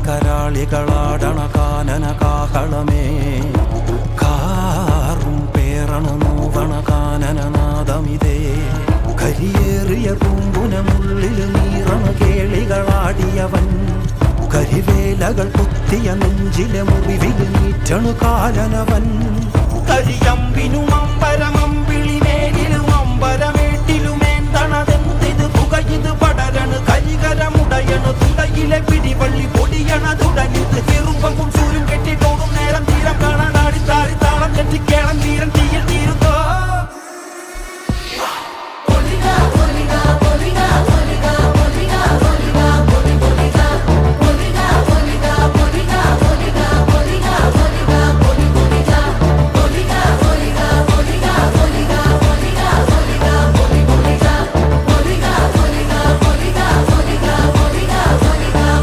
കരാളികളാടണ കാനന കാഹളമേ കാറും പേറണ നൂവണ കാനനനാദമിതേ കരിയേറിയ പൂമ്പുനമുള്ളിൽ നീറണ കേളികളാടിയവൻ കരിവേലകൾ കുത്തിയ നെഞ്ചിലെ മുറിവിൽ നീറ്റണു കാലനവൻ കരിയമ്പിനും അമ്പരമമ്പിളിമേലിലും അമ്പരമേട്ടിലുമേന്തണതെന്തിത് പുകയിത് പടരണു കരികരമുടയണു തുടയിലെ പിടിവള്ളി പൊടിയണ തുടങ്ങിത്